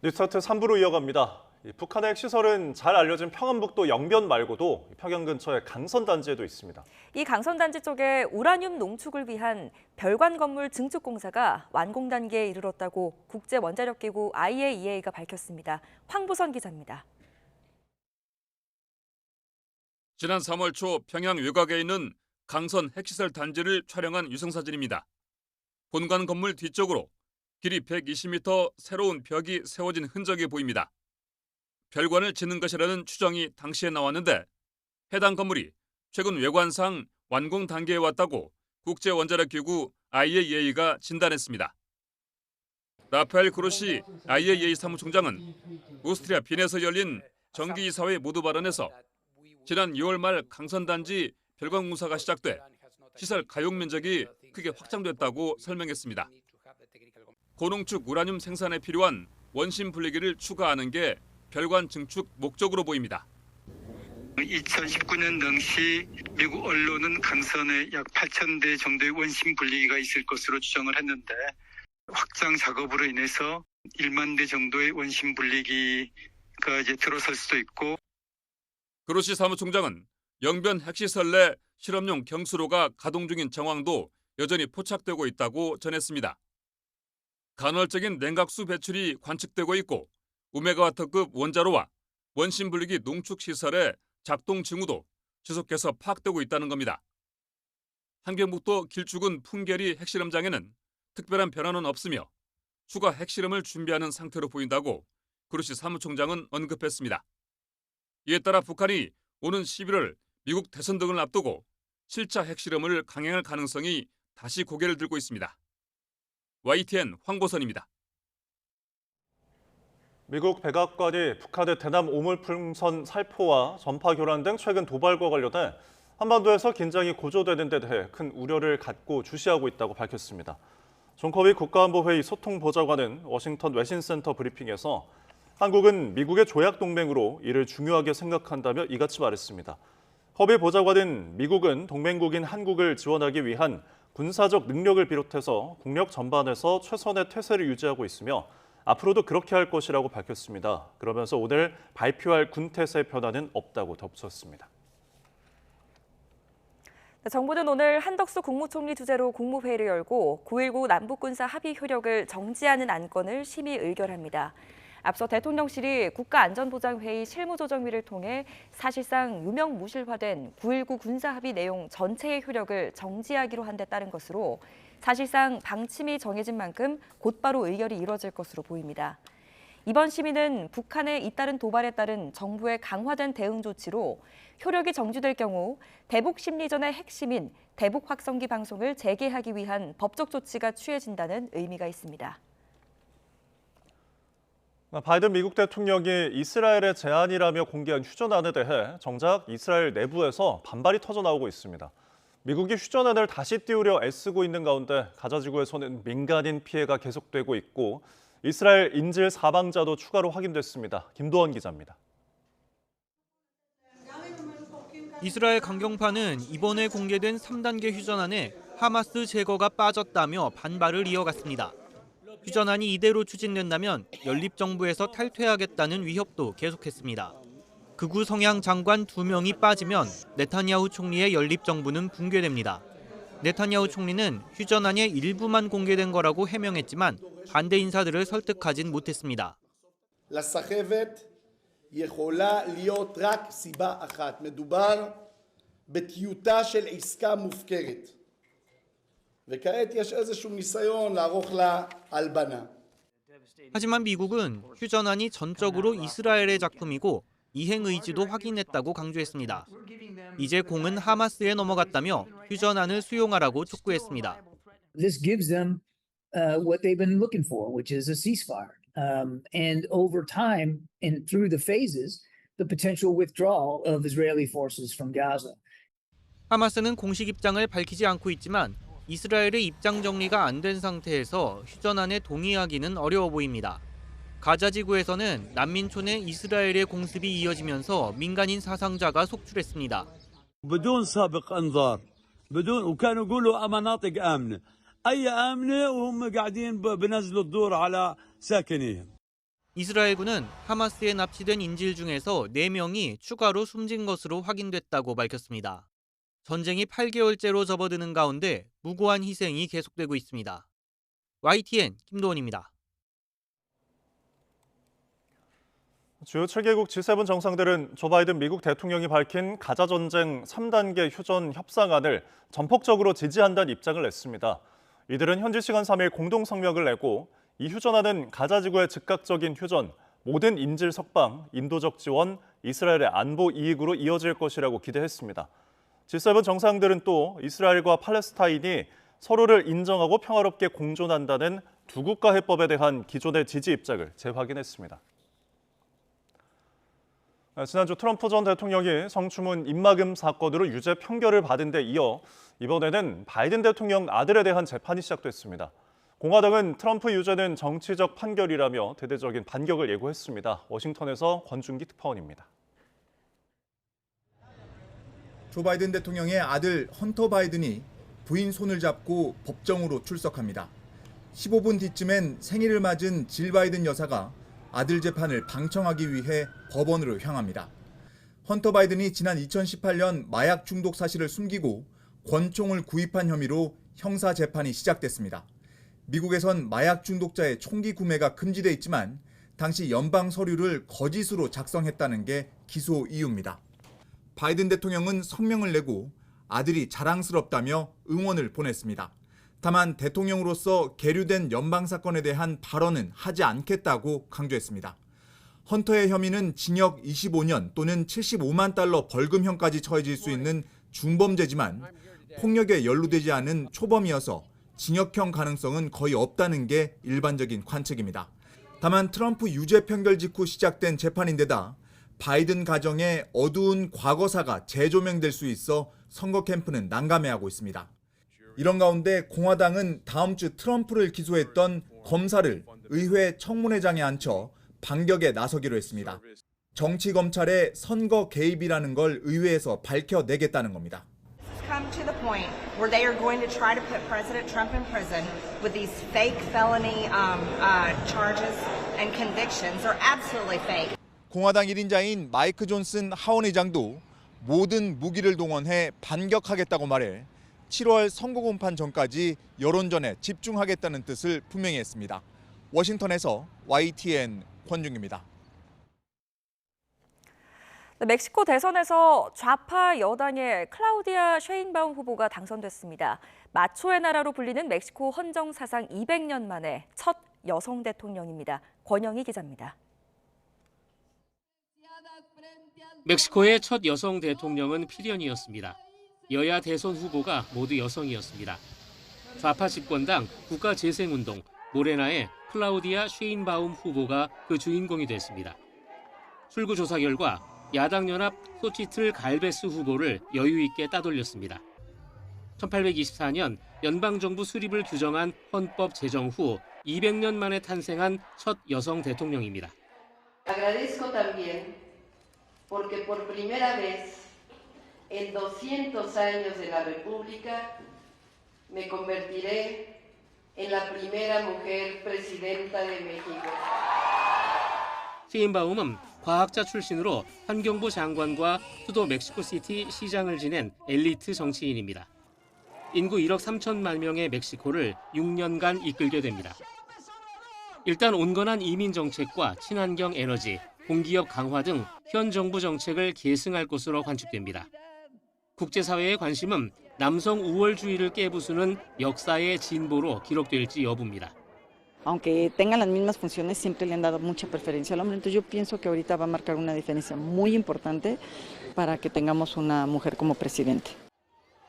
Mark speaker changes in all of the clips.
Speaker 1: 뉴스타트 3부로 이어갑니다. 북한의 핵시설은 잘 알려진 평안북도 영변 말고도 평양 근처의 강선단지에도 있습니다.
Speaker 2: 이 강선단지 쪽에 우라늄 농축을 위한 별관 건물 증축 공사가 완공 단계에 이르렀다고 국제원자력기구 IAEA가 밝혔습니다. 황보선 기자입니다.
Speaker 3: 지난 3월 초 평양 외곽에 있는 강선 핵시설 단지를 촬영한 위성사진입니다. 본관 건물 뒤쪽으로 길이 120m 새로운 벽이 세워진 흔적이 보입니다. 별관을 짓는 것이라는 추정이 당시에 나왔는데 해당 건물이 최근 외관상 완공 단계에 왔다고 국제원자력기구 IAEA가 진단했습니다. 라파엘 그로시 IAEA 사무총장은 오스트리아 빈에서 열린 정기이사회 모두 발언에서 지난 6월 말 강선단지 별관 공사가 시작돼 시설 가용 면적이 크게 확장됐다고 설명했습니다. 고농축 우라늄 생산에 필요한 원심 분리기를 추가하는 게 별관 증축 목적으로 보입니다.
Speaker 4: 2019년 당시 미국 언론은 강선에 약 8,000대 정도의 원심 분리기가 있을 것으로 추정을 했는데 확장 작업으로 인해서 1만 대 정도의 원심 분리기가 이제 들어설 수도 있고.
Speaker 3: 그로시 사무총장은 영변 핵시설 내 실험용 경수로가 가동 중인 정황도 여전히 포착되고 있다고 전했습니다. 간헐적인 냉각수 배출이 관측되고 있고 5메가와트급 원자로와 원심 분리기 농축 시설의 작동 징후도 지속해서 파악되고 있다는 겁니다. 한경북도 길쭉은 풍계리 핵실험장에는 특별한 변화는 없으며 추가 핵실험을 준비하는 상태로 보인다고 그로시 사무총장은 언급했습니다. 이에 따라 북한이 오는 11월 미국 대선 등을 앞두고 7차 핵실험을 강행할 가능성이 다시 고개를 들고 있습니다. YTN 황보선입니다.
Speaker 1: 미국 백악관이 북한의 대남 오물풍선 살포와 전파 교란 등 최근 도발과 관련해 한반도에서 긴장이 고조되는 데 대해 큰 우려를 갖고 주시하고 있다고 밝혔습니다. 존 커비 국가안보회의 소통보좌관은 워싱턴 외신센터 브리핑에서 한국은 미국의 조약 동맹으로 이를 중요하게 생각한다며 이같이 말했습니다. 커비 보좌관은 미국은 동맹국인 한국을 지원하기 위한 군사적 능력을 비롯해서 국력 전반에서 최선의 태세를 유지하고 있으며 앞으로도 그렇게 할 것이라고 밝혔습니다. 그러면서 오늘 발표할 군태세 변화는 없다고 덧붙였습니다.
Speaker 2: 정부는 오늘 한덕수 국무총리 주재로 국무회의를 열고 9.19 남북군사 합의 효력을 정지하는 안건을 심의 의결합니다. 앞서 대통령실이 국가안전보장회의 실무조정위를 통해 사실상 유명무실화된 9.19 군사합의 내용 전체의 효력을 정지하기로 한 데 따른 것으로 사실상 방침이 정해진 만큼 곧바로 의결이 이뤄질 것으로 보입니다. 이번 심의는 북한의 잇따른 도발에 따른 정부의 강화된 대응 조치로 효력이 정지될 경우 대북 심리전의 핵심인 대북 확성기 방송을 재개하기 위한 법적 조치가 취해진다는 의미가 있습니다.
Speaker 1: 바이든 미국 대통령이 이스라엘의 제안이라며 공개한 휴전안에 대해 정작 이스라엘 내부에서 반발이 터져나오고 있습니다. 미국이 휴전안을 다시 띄우려 애쓰고 있는 가운데 가자지구에서는 민간인 피해가 계속되고 있고 이스라엘 인질 사망자도 추가로 확인됐습니다. 김도원 기자입니다.
Speaker 5: 이스라엘 강경파는 이번에 공개된 3단계 휴전안에 하마스 제거가 빠졌다며 반발을 이어갔습니다. 휴전안이 이대로 추진된다면 연립정부에서 탈퇴하겠다는 위협도 계속했습니다. 극우 성향 장관 2명이 빠지면 네타냐후 총리의 연립정부는 붕괴됩니다. 네타냐후 총리는 휴전안의 일부만 공개된 거라고 해명했지만 반대 인사들을 설득하진 못했습니다.
Speaker 6: לסחבת יכולה להיות רק סיבה אחת. מדובר בטיוטה של עסקה מופקרת. וכעת יש איזשהו ניסיון לערוך לה הלבנה.
Speaker 5: 하지만 미국은 휴전안이 전적으로 이스라엘의 작품이고 이행 의지도 확인했다고 강조했습니다. 이제 공은 하마스에 넘어갔다며 휴전안을 수용하라고 촉구했습니다.
Speaker 7: This gives them what they've been looking for, which is a ceasefire. And over time and through the phases, the potential withdrawal of Israeli forces from Gaza.
Speaker 5: 하마스는 공식 입장을 밝히지 않고 있지만 이스라엘의 입장 정리가 안 된 상태에서 휴전안에 동의하기는 어려워 보입니다. 가자 지구에서는 난민촌 내 이스라엘의 공습이 이어지면서 민간인 사상자가 속출했습니다.
Speaker 8: بدون سابق انذار بدون وكانوا يقولوا مناطق امنه اي امنه وهم قاعدين بنزلوا الدور على ساكنيهم.
Speaker 5: 이스라엘군은 하마스에 납치된 인질 중에서 4명이 추가로 숨진 것으로 확인됐다고 밝혔습니다. 전쟁이 8개월째로 접어드는 가운데 무고한 희생이 계속되고 있습니다. YTN 김도원입니다.
Speaker 1: 주요 7개국 G7 정상들은 조 바이든 미국 대통령이 밝힌 가자 전쟁 3단계 휴전 협상안을 전폭적으로 지지한다는 입장을 냈습니다. 이들은 현지 시간 3일 공동 성명을 내고 이 휴전안은 가자 지구의 즉각적인 휴전, 모든 인질 석방, 인도적 지원, 이스라엘의 안보 이익으로 이어질 것이라고 기대했습니다. G7 정상들은 또 이스라엘과 팔레스타인이 서로를 인정하고 평화롭게 공존한다는 두 국가 해법에 대한 기존의 지지 입장을 재확인했습니다. 지난주 트럼프 전 대통령이 성추문 입막음 사건으로 유죄 판결을 받은 데 이어 이번에는 바이든 대통령 아들에 대한 재판이 시작됐습니다. 공화당은 트럼프 유죄는 정치적 판결이라며 대대적인 반격을 예고했습니다. 워싱턴에서 권준기 특파원입니다.
Speaker 9: 조 바이든 대통령의 아들 헌터 바이든이 부인 손을 잡고 법정으로 출석합니다. 15분 뒤쯤엔 생일을 맞은 질 바이든 여사가 아들 재판을 방청하기 위해 법원으로 향합니다. 헌터 바이든이 지난 2018년 마약 중독 사실을 숨기고 권총을 구입한 혐의로 형사 재판이 시작됐습니다. 미국에선 마약 중독자의 총기 구매가 금지돼 있지만 당시 연방 서류를 거짓으로 작성했다는 게 기소 이유입니다. 바이든 대통령은 성명을 내고 아들이 자랑스럽다며 응원을 보냈습니다. 다만 대통령으로서 계류된 연방 사건에 대한 발언은 하지 않겠다고 강조했습니다. 헌터의 혐의는 징역 25년 또는 75만 달러 벌금형까지 처해질 수 있는 중범죄지만 폭력에 연루되지 않은 초범이어서 징역형 가능성은 거의 없다는 게 일반적인 관측입니다. 다만 트럼프 유죄 판결 직후 시작된 재판인데다 바이든 가정의 어두운 과거사가 재조명될 수 있어 선거 캠프는 난감해하고 있습니다. 이런 가운데 공화당은 다음 주 트럼프를 기소했던 검사를 의회 청문회장에 앉혀 반격에 나서기로 했습니다. 정치 검찰의 선거 개입이라는 걸 의회에서 밝혀내겠다는 겁니다.
Speaker 10: Come to the point where they are going to try to put President Trump in prison with these fake felony charges and convictions are absolutely fake.
Speaker 9: 공화당 1인자인 마이크 존슨 하원 의장도 모든 무기를 동원해 반격하겠다고 말해 7월 선거공판 전까지 여론전에 집중하겠다는 뜻을 분명히 했습니다. 워싱턴에서 YTN 권중입니다.
Speaker 2: 멕시코 대선에서 좌파 여당의 클라우디아 쉐인바움 후보가 당선됐습니다. 마초의 나라로 불리는 멕시코 헌정 사상 200년 만에 첫 여성 대통령입니다. 권영희 기자입니다.
Speaker 11: 멕시코의 첫 여성 대통령은 필연이었습니다. 여야 대선 후보가 모두 여성이었습니다. 좌파 집권당 국가재생운동 모레나의 클라우디아 쉐인바움 후보가 그 주인공이 됐습니다. 출구조사 결과 야당연합 소치틀 갈베스 후보를 여유 있게 따돌렸습니다. 1824년 연방정부 수립을 규정한 헌법 제정 후 200년 만에 탄생한 첫 여성 대통령입니다.
Speaker 12: Agradezco también porque por primera vez en 200 años de la República me convertiré en la primera mujer presidenta de México.
Speaker 11: 쉐인바움은 과학자 출신으로 환경부 장관과 수도 멕시코시티 시장을 지낸 엘리트 정치인입니다. 인구 1억 3천만 명의 멕시코를 6년간 이끌게 됩니다. 일단 온건한 이민 정책과 친환경 에너지, 공기업 강화 등 현 정부 정책을 계승할 것으로 관측됩니다. 국제사회의 관심은 남성 우월주의를 깨부수는 역사의 진보로 기록될지 여부입니다.
Speaker 13: Aunque tengan las mismas funciones, siempre le han dado mucha preferencia al hombre. Entonces yo pienso que ahorita va a marcar una diferencia muy importante para que tengamos una mujer como presidente.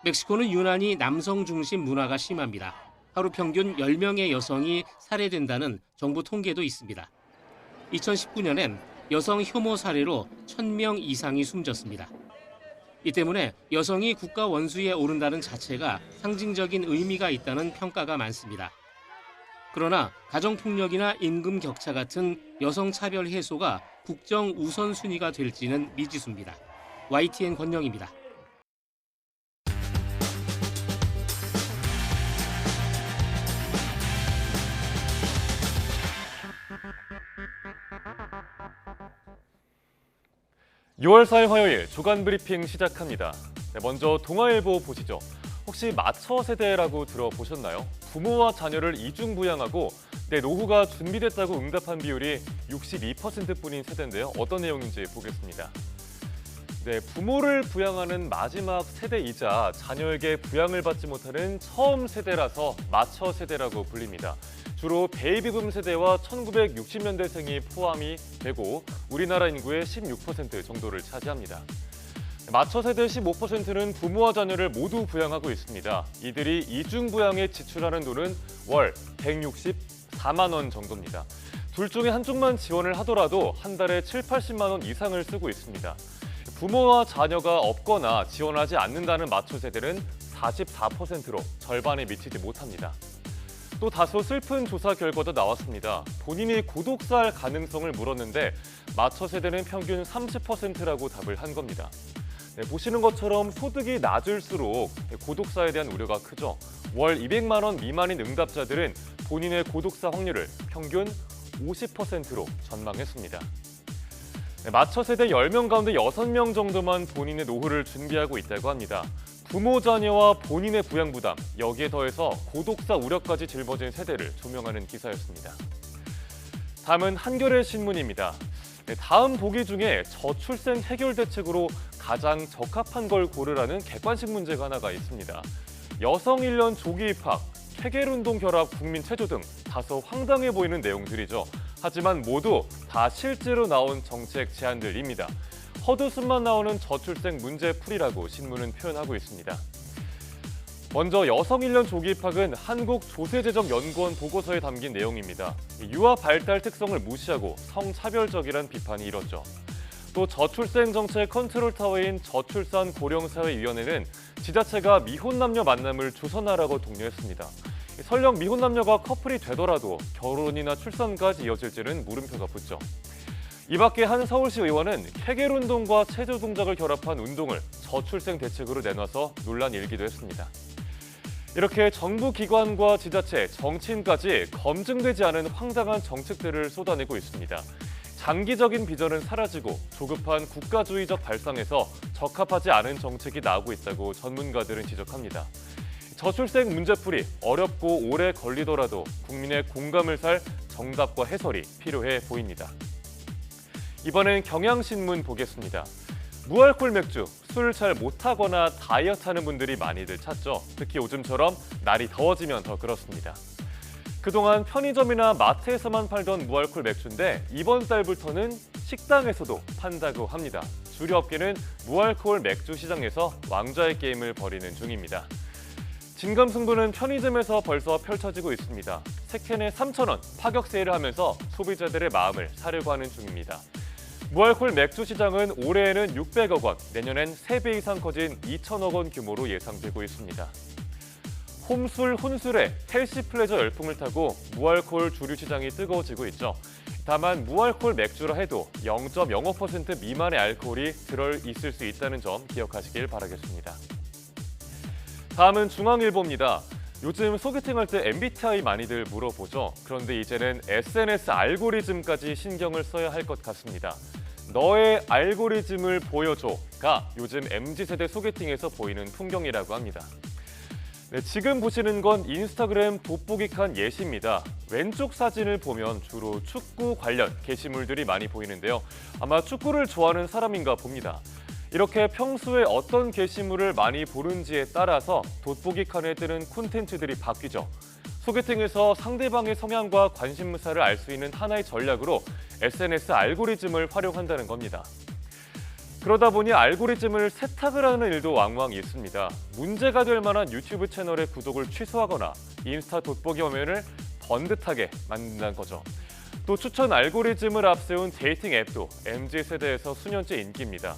Speaker 11: 멕시코는 유난히 남성 중심 문화가 심합니다. 하루 평균 10명의 여성이 살해된다는 정부 통계도 있습니다. 2019년엔 여성 혐오 사례로 1000명 이상이 숨졌습니다. 이 때문에 여성이 국가 원수에 오른다는 자체가 상징적인 의미가 있다는 평가가 많습니다. 그러나 가정폭력이나 임금 격차 같은 여성 차별 해소가 국정 우선순위가 될지는 미지수입니다. YTN 권영입니다.
Speaker 14: 6월 4일 화요일 주간 브리핑 시작합니다. 먼저 동아일보 보시죠. 혹시 마처 세대라고 들어보셨나요? 부모와 자녀를 이중 부양하고 내 노후가 준비됐다고 응답한 비율이 62%뿐인 세대인데요. 어떤 내용인지 보겠습니다. 네, 부모를 부양하는 마지막 세대이자 자녀에게 부양을 받지 못하는 처음 세대라서 마처 세대라고 불립니다. 주로 베이비붐 세대와 1960년대생이 포함이 되고 우리나라 인구의 16% 정도를 차지합니다. 마처 세대 15%는 부모와 자녀를 모두 부양하고 있습니다. 이들이 이중 부양에 지출하는 돈은 월 164만 원 정도입니다. 둘 중에 한쪽만 지원을 하더라도 한 달에 7, 80만 원 이상을 쓰고 있습니다. 부모와 자녀가 없거나 지원하지 않는다는 마처 세대는 44%로 절반에 미치지 못합니다. 또 다소 슬픈 조사 결과도 나왔습니다. 본인이 고독사할 가능성을 물었는데 마처 세대는 평균 30%라고 답을 한 겁니다. 네, 보시는 것처럼 소득이 낮을수록 고독사에 대한 우려가 크죠. 월 200만 원 미만인 응답자들은 본인의 고독사 확률을 평균 50%로 전망했습니다. 네, 마처 세대 10명 가운데 6명 정도만 본인의 노후를 준비하고 있다고 합니다. 부모, 자녀와 본인의 부양 부담, 여기에 더해서 고독사 우려까지 짊어진 세대를 조명하는 기사였습니다. 다음은 한겨레 신문입니다. 네, 다음 보기 중에 저출생 해결 대책으로 가장 적합한 걸 고르라는 객관식 문제가 하나가 있습니다. 여성 1년 조기 입학, 퇴계운동 결합 국민 체조 등 다소 황당해 보이는 내용들이죠. 하지만 모두 다 실제로 나온 정책 제안들입니다. 헛웃음만 나오는 저출생 문제풀이라고 신문은 표현하고 있습니다. 먼저 여성 1년 조기 입학은 한국조세재정연구원 보고서에 담긴 내용입니다. 유아 발달 특성을 무시하고 성차별적이란 비판이 일었죠. 또 저출생 정책 컨트롤 타워인 저출산 고령사회위원회는 지자체가 미혼 남녀 만남을 조선하라고 독려했습니다. 설령 미혼 남녀가 커플이 되더라도 결혼이나 출산까지 이어질지는 물음표가 붙죠. 이 밖에 한 서울시 의원은 케겔 운동과 체조 동작을 결합한 운동을 저출생 대책으로 내놔서 논란이 일기도 했습니다. 이렇게 정부 기관과 지자체, 정치인까지 검증되지 않은 황당한 정책들을 쏟아내고 있습니다. 장기적인 비전은 사라지고 조급한 국가주의적 발상에서 적합하지 않은 정책이 나오고 있다고 전문가들은 지적합니다. 저출생 문제풀이 어렵고 오래 걸리더라도 국민의 공감을 살 정답과 해설이 필요해 보입니다. 이번엔 경향신문 보겠습니다. 무알콜 맥주, 술 잘 못하거나 다이어트하는 분들이 많이들 찾죠. 특히 요즘처럼 날이 더워지면 더 그렇습니다. 그동안 편의점이나 마트에서만 팔던 무알콜 맥주인데 이번 달부터는 식당에서도 판다고 합니다. 주류 업계는 무알콜 맥주 시장에서 왕좌의 게임을 벌이는 중입니다. 진검승부는 편의점에서 벌써 펼쳐지고 있습니다. 세 캔에 3,000원 파격 세일을 하면서 소비자들의 마음을 사려고 하는 중입니다. 무알콜 맥주 시장은 올해에는 600억 원, 내년엔 3배 이상 커진 2천억 원 규모로 예상되고 있습니다. 홈술, 혼술에 헬시 플레저 열풍을 타고 무알콜 주류 시장이 뜨거워지고 있죠. 다만 무알콜 맥주라 해도 0.05% 미만의 알코올이 들어있을 수 있다는 점 기억하시길 바라겠습니다. 다음은 중앙일보입니다. 요즘 소개팅할 때 MBTI 많이들 물어보죠. 그런데 이제는 SNS 알고리즘까지 신경을 써야 할 것 같습니다. 너의 알고리즘을 보여줘가 요즘 MZ세대 소개팅에서 보이는 풍경이라고 합니다. 네, 지금 보시는 건 인스타그램 돋보기 칸 예시입니다. 왼쪽 사진을 보면 주로 축구 관련 게시물들이 많이 보이는데요. 아마 축구를 좋아하는 사람인가 봅니다. 이렇게 평소에 어떤 게시물을 많이 보는지에 따라서 돋보기 칸에 뜨는 콘텐츠들이 바뀌죠. 소개팅에서 상대방의 성향과 관심사를 알 수 있는 하나의 전략으로 SNS 알고리즘을 활용한다는 겁니다. 그러다 보니 알고리즘을 세탁을 하는 일도 왕왕 있습니다. 문제가 될 만한 유튜브 채널의 구독을 취소하거나 인스타 돋보기 화면을 번듯하게 만든다는 거죠. 또 추천 알고리즘을 앞세운 데이팅 앱도 MZ세대에서 수년째 인기입니다.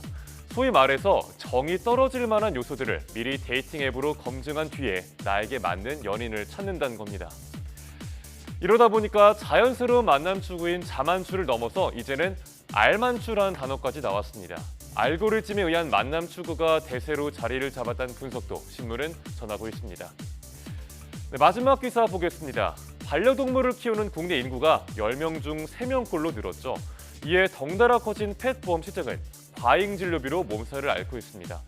Speaker 14: 소위 말해서 정이 떨어질 만한 요소들을 미리 데이팅 앱으로 검증한 뒤에 나에게 맞는 연인을 찾는다는 겁니다. 이러다 보니까 자연스러운 만남 추구인 자만추를 넘어서 이제는 알만추라는 단어까지 나왔습니다. 알고리즘에 의한 만남 추구가 대세로 자리를 잡았다는 분석도 신문은 전하고 있습니다. 네, 마지막 기사 보겠습니다. 반려동물을 키우는 국내 인구가 10명 중 3명꼴로 늘었죠. 이에 덩달아 커진 펫 보험 시장은 과잉 진료비로 몸살을 앓고 있습니다.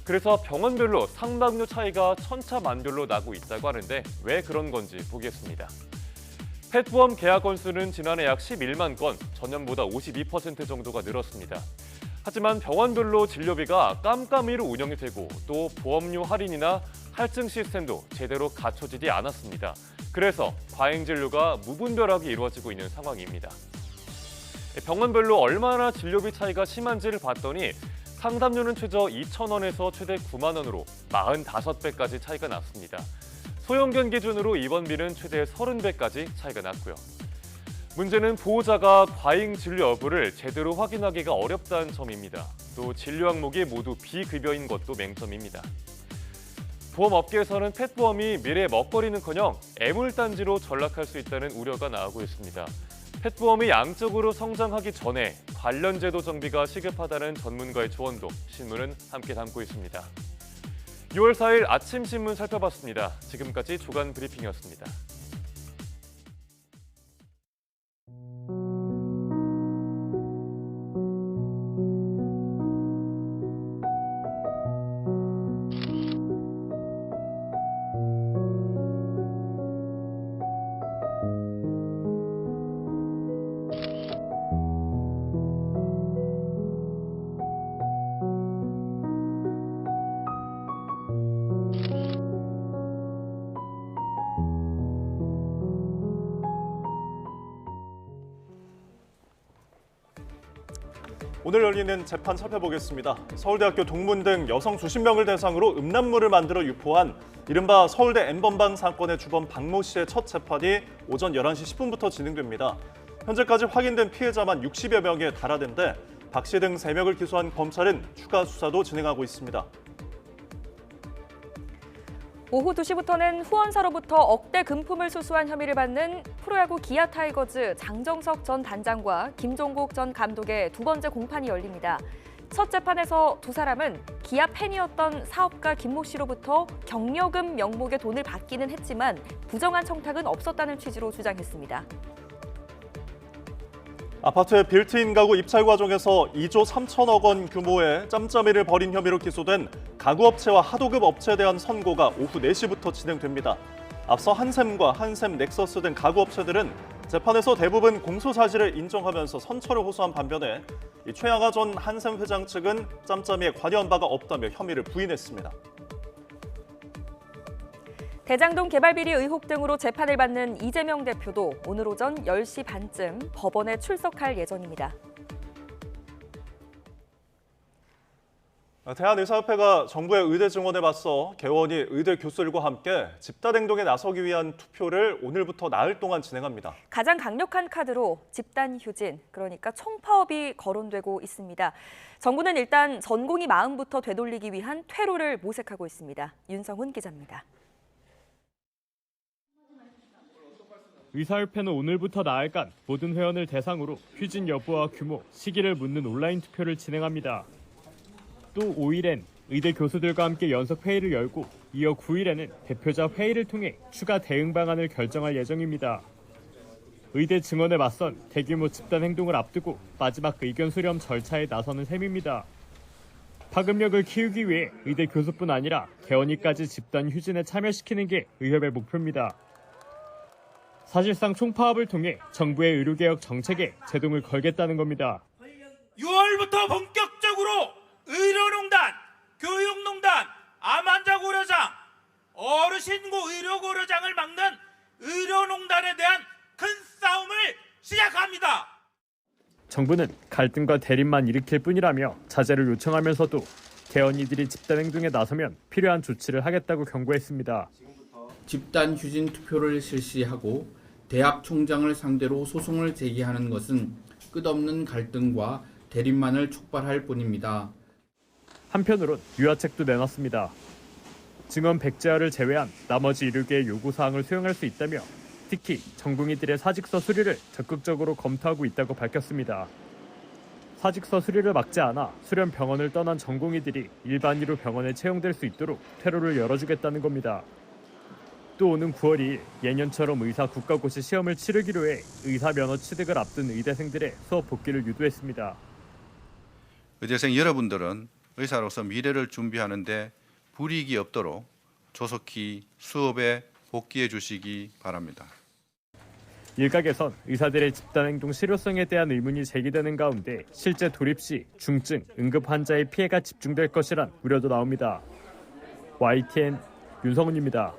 Speaker 14: 그래서 병원별로 상담료 차이가 천차만별로 나고 있다고 하는데 왜 그런 건지 보겠습니다. 펫보험 계약 건수는 지난해 약 11만 건, 전년보다 52% 정도가 늘었습니다. 하지만 병원별로 진료비가 깜깜이로 운영이 되고 또 보험료 할인이나 할증 시스템도 제대로 갖춰지지 않았습니다. 그래서 과잉 진료가 무분별하게 이루어지고 있는 상황입니다. 병원별로 얼마나 진료비 차이가 심한지를 봤더니 상담료는 최저 2,000원에서 최대 9만 원으로 45배까지 차이가 났습니다. 소형견 기준으로 입원비는 최대 30배까지 차이가 났고요. 문제는 보호자가 과잉 진료 여부를 제대로 확인하기가 어렵다는 점입니다. 또 진료 항목이 모두 비급여인 것도 맹점입니다. 보험업계에서는 펫보험이 미래 먹거리는커녕 애물단지로 전락할 수 있다는 우려가 나오고 있습니다. 펫보험이 양적으로 성장하기 전에 관련 제도 정비가 시급하다는 전문가의 조언도 신문은 함께 담고 있습니다. 6월 4일 아침 신문 살펴봤습니다. 지금까지 조간 브리핑이었습니다.
Speaker 1: 오늘 열리는 재판 살펴보겠습니다. 서울대학교 동문등 여성 수십 명을 대상으로 음란물을 만들어 유포한 이른바 서울대 N번방 사건의 주범 박모 씨의 첫 재판이 오전 11시 10분부터 진행됩니다. 현재까지 확인된 피해자만 60여 명에 달하는데 박 씨 등 3명을 기소한 검찰은 추가 수사도 진행하고 있습니다.
Speaker 2: 오후 2시부터는 후원사로부터 억대 금품을 수수한 혐의를 받는 프로야구 기아 타이거즈 장정석 전 단장과 김종국 전 감독의 두 번째 공판이 열립니다. 첫 재판에서 두 사람은 기아 팬이었던 사업가 김모 씨로부터 경력금 명목의 돈을 받기는 했지만 부정한 청탁은 없었다는 취지로 주장했습니다.
Speaker 1: 아파트의 빌트인 가구 입찰 과정에서 2조 3천억 원 규모의 짬짬이를 벌인 혐의로 기소된 가구업체와 하도급 업체에 대한 선고가 오후 4시부터 진행됩니다. 앞서 한샘과 한샘 넥서스 등 가구업체들은 재판에서 대부분 공소 사실을 인정하면서 선처를 호소한 반면에 최양하 전 한샘 회장 측은 짬짬이에 관여한 바가 없다며 혐의를 부인했습니다.
Speaker 2: 대장동 개발 비리 의혹 등으로 재판을 받는 이재명 대표도 오늘 오전 10시 반쯤 법원에 출석할 예정입니다.
Speaker 1: 대한의사협회가 정부의 의대 증원에 맞서 개원이 의대 교수들과 함께 집단 행동에 나서기 위한 투표를 오늘부터 나흘 동안 진행합니다.
Speaker 2: 가장 강력한 카드로 집단 휴진, 그러니까 총파업이 거론되고 있습니다. 정부는 일단 전공의 마음부터 되돌리기 위한 퇴로를 모색하고 있습니다. 윤성훈 기자입니다.
Speaker 15: 의사협회는 오늘부터 나흘간 모든 회원을 대상으로 휴진 여부와 규모, 시기를 묻는 온라인 투표를 진행합니다. 또 5일엔 의대 교수들과 함께 연석 회의를 열고 이어 9일에는 대표자 회의를 통해 추가 대응 방안을 결정할 예정입니다. 의대 증원에 맞선 대규모 집단 행동을 앞두고 마지막 의견 수렴 절차에 나서는 셈입니다. 파급력을 키우기 위해 의대 교수뿐 아니라 개원이까지 집단 휴진에 참여시키는 게 의협의 목표입니다. 사실상 총파업을 통해 정부의 의료개혁 정책에 제동을 걸겠다는 겁니다.
Speaker 16: 6월부터 본격적으로 의료농단, 교육농단, 암환자고려장, 어르신고 의료고려장을 막는 의료농단에 대한 큰 싸움을 시작합니다.
Speaker 15: 정부는 갈등과 대립만 일으킬 뿐이라며 자제를 요청하면서도 개헌이들이 집단 행동에 나서면 필요한 조치를 하겠다고 경고했습니다.
Speaker 17: 집단 휴진 투표를 실시하고 대학 총장을 상대로 소송을 제기하는 것은 끝없는 갈등과 대립만을 촉발할 뿐입니다.
Speaker 15: 한편으론 유화책도 내놨습니다. 증언 백지화를 제외한 나머지 의료계의 요구사항을 수용할 수 있다며 특히 전공의들의 사직서 수리를 적극적으로 검토하고 있다고 밝혔습니다. 사직서 수리를 막지 않아 수련 병원을 떠난 전공의들이 일반의로 병원에 채용될 수 있도록 퇴로를 열어주겠다는 겁니다. 또 오는 9월 2일 예년처럼 의사 국가고시 시험을 치르기로 해 의사 면허 취득을 앞둔 의대생들의 수업 복귀를 유도했습니다.
Speaker 18: 의대생 여러분들은 의사로서 미래를 준비하는데 불이익이 없도록 조속히 수업에 복귀해 주시기 바랍니다.
Speaker 15: 일각에선 의사들의 집단행동 실효성에 대한 의문이 제기되는 가운데 실제 돌입 시 중증, 응급 환자의 피해가 집중될 것이란 우려도 나옵니다. YTN 윤성훈입니다.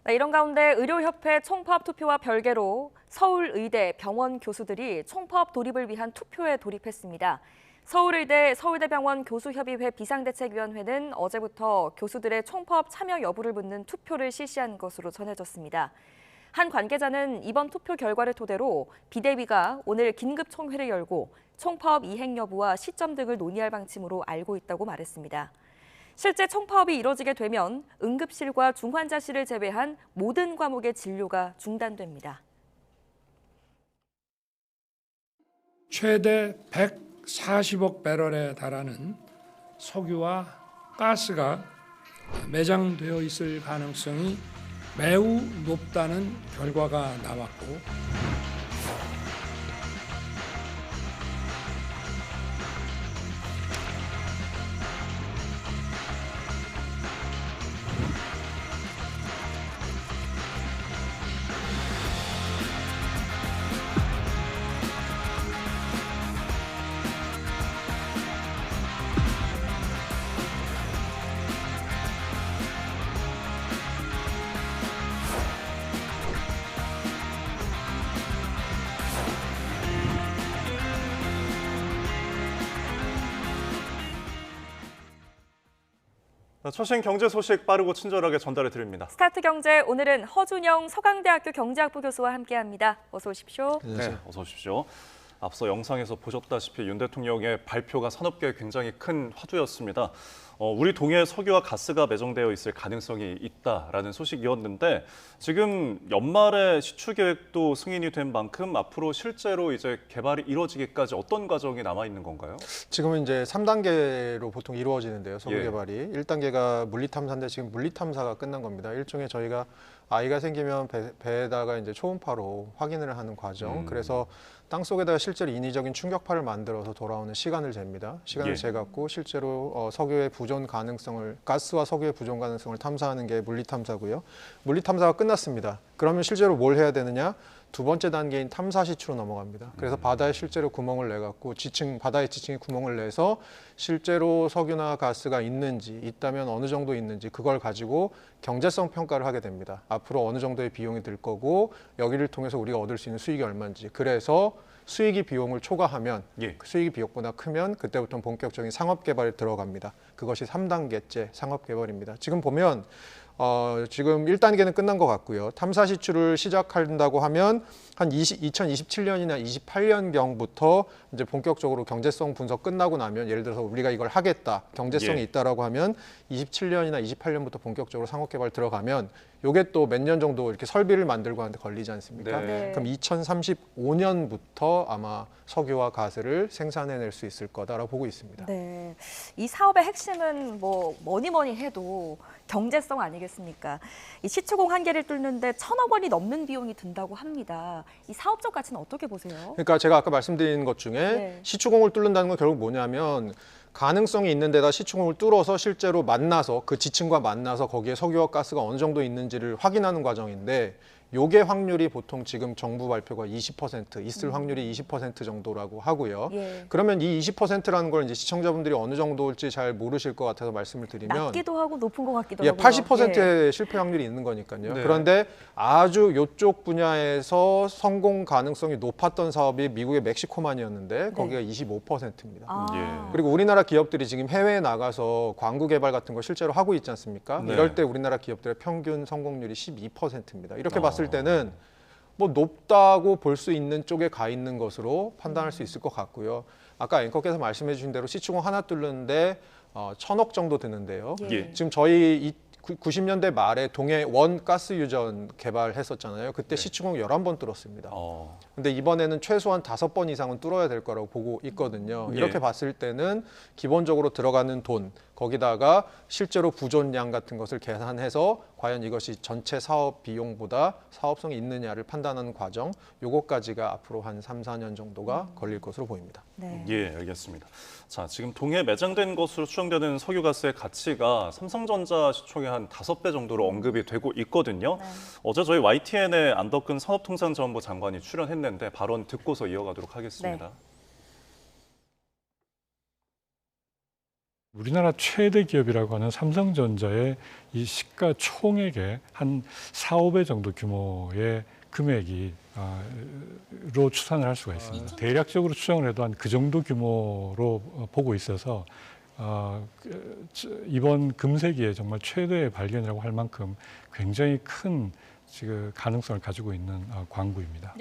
Speaker 2: 네, 이런 가운데 의료협회 총파업 투표와 별개로 서울의대 병원 교수들이 총파업 돌입을 위한 투표에 돌입했습니다. 서울의대 서울대병원 교수협의회 비상대책위원회는 어제부터 교수들의 총파업 참여 여부를 묻는 투표를 실시한 것으로 전해졌습니다. 한 관계자는 이번 투표 결과를 토대로 비대위가 오늘 긴급 총회를 열고 총파업 이행 여부와 시점 등을 논의할 방침으로 알고 있다고 말했습니다. 실제 총파업이 이뤄지게 되면 응급실과 중환자실을 제외한 모든 과목의 진료가 중단됩니다.
Speaker 19: 최대 140억 배럴에 달하는 석유와 가스가 매장되어 있을 가능성이 매우 높다는 결과가 나왔고,
Speaker 1: 최신 경제 소식 빠르고 친절하게 전달해 드립니다.
Speaker 2: 스타트 경제, 오늘은 허준영 서강대학교 경제학부 교수와 함께합니다. 어서 오십시오.
Speaker 1: 네, 어서 오십시오. 앞서 영상에서 보셨다시피 윤 대통령의 발표가 산업계에 굉장히 큰 화두였습니다. 우리 동해에 석유와 가스가 매정되어 있을 가능성이 있다라는 소식이었는데 지금 연말에 시추 계획도 승인이 된 만큼 앞으로 실제로 이제 개발이 이루어지기까지 어떤 과정이 남아 있는 건가요?
Speaker 20: 지금은 이제 3단계로 보통 이루어지는데요. 석유 개발이 1단계가 물리 탐사인데 지금 물리 탐사가 끝난 겁니다. 일종의 저희가 아이가 생기면 배에다가 이제 초음파로 확인을 하는 과정. 그래서 땅 속에다가 실제로 인위적인 충격파를 만들어서 돌아오는 시간을 잽니다. 시간을 재갖고 실제로 석유의 부존 가능성을, 가스와 석유의 부존 가능성을 탐사하는 게 물리 탐사고요. 물리 탐사가 끝났습니다. 그러면 실제로 뭘 해야 되느냐? 두 번째 단계인 탐사 시추로 넘어갑니다. 그래서 바다에 실제로 구멍을 내갖고 바다의 지층에 구멍을 내서 실제로 석유나 가스가 있는지, 있다면 어느 정도 있는지 그걸 가지고 경제성 평가를 하게 됩니다. 앞으로 어느 정도의 비용이 들 거고 여기를 통해서 우리가 얻을 수 있는 수익이 얼마인지. 그래서 수익이 비용을 초과하면, 수익이 비용보다 크면 그때부터 본격적인 상업 개발에 들어갑니다. 그것이 3단계째 상업 개발입니다. 지금 보면 지금 1단계는 끝난 것 같고요. 탐사 시추를 시작한다고 하면 한 2027년이나 28년경부터 이제 본격적으로 경제성 분석 끝나고 나면, 예를 들어서 우리가 이걸 하겠다, 경제성이 있다라고 하면 27년이나 28년부터 본격적으로 상업 개발 들어가면 요게 또 몇 년 정도 이렇게 설비를 만들고 하는데 걸리지 않습니까? 그럼 2035년부터 아마 석유와 가스를 생산해낼 수 있을 거다라고 보고 있습니다.
Speaker 2: 네, 이 사업의 핵심은 뭐니 해도 경제성 아니겠습니까? 이 시추공 한계를 뚫는데 1,000억 원이 넘는 비용이 든다고 합니다. 이 사업적 가치는 어떻게 보세요?
Speaker 20: 그러니까 제가 아까 말씀드린 것 중에 시추공을 뚫는다는 건 결국 뭐냐면 가능성이 있는 데다 시추공을 뚫어서 실제로 만나서 그 지층과 만나서 거기에 석유와 가스가 어느 정도 있는지를 확인하는 과정인데, 요게 확률이 보통 지금 정부 발표가 20%, 있을 확률이 20% 정도라고 하고요. 그러면 이 20%라는 걸 이제 시청자분들이 어느 정도일지 잘 모르실 것 같아서 말씀을 드리면,
Speaker 2: 낮기도 하고 높은 것 같기도 하고요.
Speaker 20: 80%의 실패 확률이 있는 거니까요. 그런데 아주 이쪽 분야에서 성공 가능성이 높았던 사업이 미국의 멕시코만이었는데 거기가 25%입니다. 그리고 우리나라 기업들이 지금 해외에 나가서 광구 개발 같은 거 실제로 하고 있지 않습니까? 이럴 때 우리나라 기업들의 평균 성공률이 12%입니다. 이렇게 봤을 때는 뭐 높다고 볼 수 있는 쪽에 가 있는 것으로 판단할 수 있을 것 같고요. 아까 앵커께서 말씀해 주신 대로 시추공 하나 뚫는데 1,000억 정도 드는데요. 지금 저희 90년대 말에 동해 원 가스 유전 개발했었잖아요. 그때 시추공 11번 뚫었습니다. 근데 이번에는 최소한 5번 이상은 뚫어야 될 거라고 보고 있거든요. 이렇게 봤을 때는 기본적으로 들어가는 돈, 거기다가 실제로 부존량 같은 것을 계산해서 과연 이것이 전체 사업 비용보다 사업성이 있느냐를 판단하는 과정, 요것까지가 앞으로 한 3, 4년 정도가 걸릴 것으로 보입니다.
Speaker 2: 네.
Speaker 1: 예, 알겠습니다. 자, 지금 동해에 매장된 것으로 추정되는 석유가스의 가치가 삼성전자 시총의 한 5배 정도로 언급이 되고 있거든요. 어제 저희 YTN에 안덕근 산업통상자원부 장관이 출연했는데 발언 듣고서 이어가도록 하겠습니다.
Speaker 21: 우리나라 최대 기업이라고 하는 삼성전자의 이 시가총액의 한 4, 5배 정도 규모의 금액이 로 추산을 할 수가 있습니다. 대략적으로 추정을 해도 한 그 정도 규모로 보고 있어서 이번 금세기에 정말 최대의 발견이라고 할 만큼 굉장히 큰 지금 가능성을 가지고 있는 광구입니다.